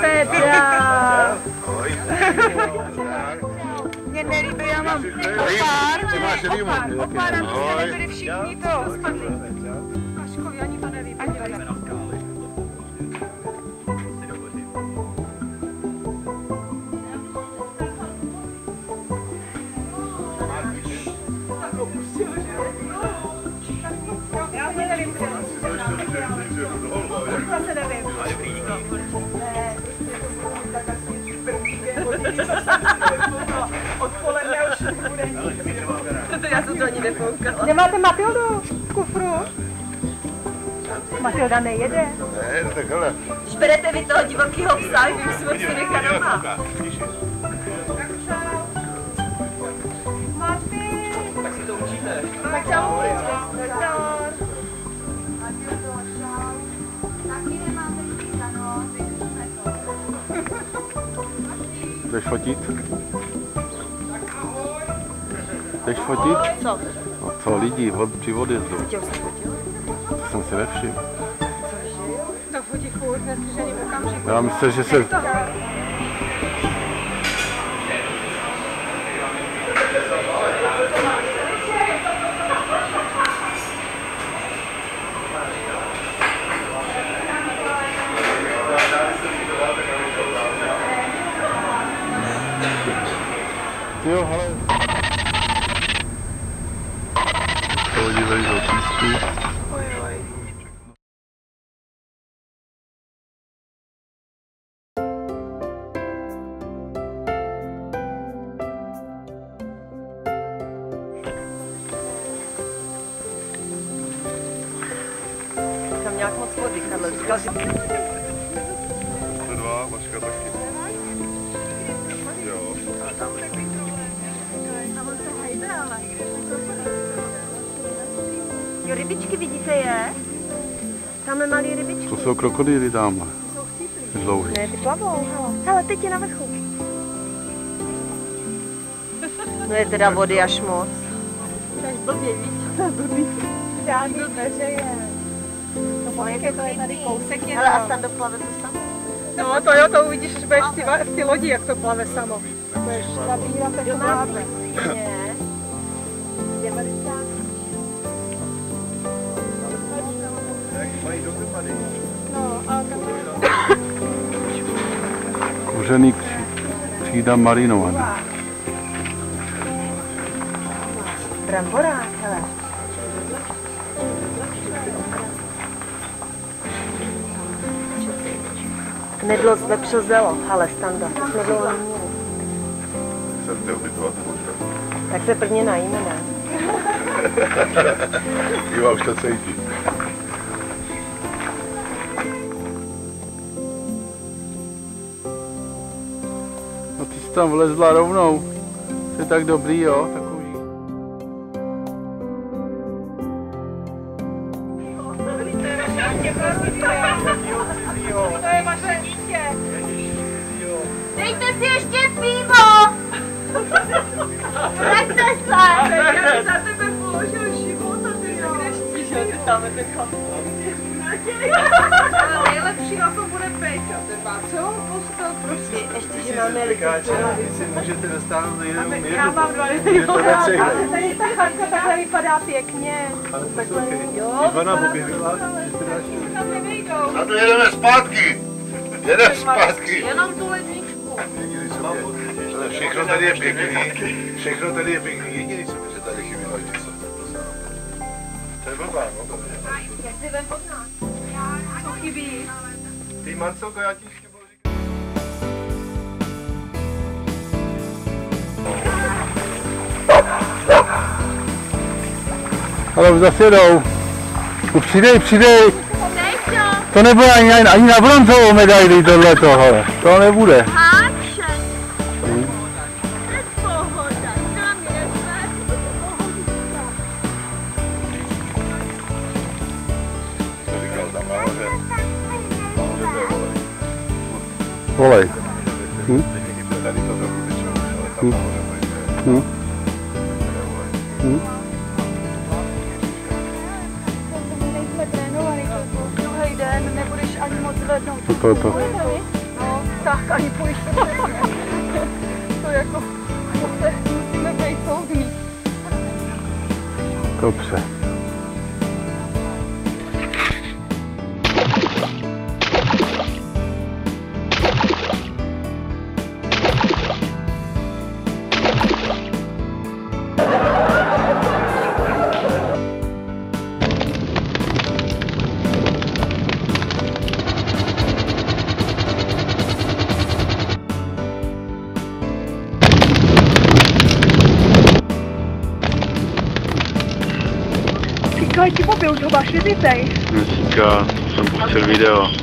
Petra! Mně nelíbí, já mám opár, abyste nebyli všichni to spadli. Kaškovi, ani to neví. Já mě nevím, zase nevím. Odpoledne už nebude nic. Já jsem to ani nefoukala. Nemáte Matildu v kufru? Matilda nejede? Ne, tak hele. Když berete vy toho divokýho psa, vy musíme si nechat doma. Tak si to učíte. Tak čau. Jdeš fotit? Jdeš fotit? Co? No co, lidi při odjezdu. To jsem si nevšiml. To fotí furt, nestřežený okamžik. Já myslím, že se... Jo, hele. Podívej do písku. Tam nějak moc vody, Karle. Říkal, že... Dva, Vaška taky. Jo. Jo, rybičky vidíte je? Tamhle malý rybičky. To jsou krokodýly tamhle. Dlouhý. Ne, ty plavou, hele, teď je na vrchu. No je teda vody až moc. To je blbě, víš? Žádný neřeje. No, jaké to je tady kousek je. Ale a tam doplave to samo? No to jo, to uvidíš, až budeš v ty lodi, jak to plave samo. Budeš nabírat, tak to plave. Ne. 90. No, a Kořený třída marinovaný. Bramborák, hele. Nedlo z vepřozelo, ale Standa, to jsme dlouho neměli. Jsem chtěl bytovat možná. Tak se prvně najíme, ne? Jo, už to cítí. No ty jsi tam vlezla rovnou. Jsi tak dobrý, jo? Takový. to je vaše dítě. Dejte si ještě pivo! Vraťte se! Já bych za tebe položil život a ty jdeš cížet. Dáme ten chlap. Ale nejlepší na to bude Péťa, třeba. Co? Postel, prosím. Ještě, že máme lidi. Vy si můžete dostávat na jinou míru. Já mám 2 litry vody. Ale tady ta charka takhle vypadá pěkně. Ale poslouchej, Jo, Ivana poběhla, že ty dáš tu. tam nevejdou. A to jedeme zpátky. Jedeme zpátky. Jenom tu ledničku. Ale všechno tady je pěkný. Všechno tady je pěkný. Jediný co že tady chybí nožnice. To je blbá, no. Jak si vem od nás? Co chybí? Ty Marcelko, já ti ještě budu říkat. Ale už zase jedou. Přidej, přidej. To nebude ani na bronzovou medaili tohle tohle. To nebude. Háček. Pohoda, tam je Co říkal tam nahoře? Nahoře to je volej. Volej. Tady to trochu tečou, ale tam nahoře to je volej. Nejsme trénovali, druhý den nebudeš ani moc zvednout. To. No, tak ani půjdeš to jako, zase musíme být soudní. Dobře. Říkaj ti mobil, to máš vyzitej. Říká, jsem pustil video.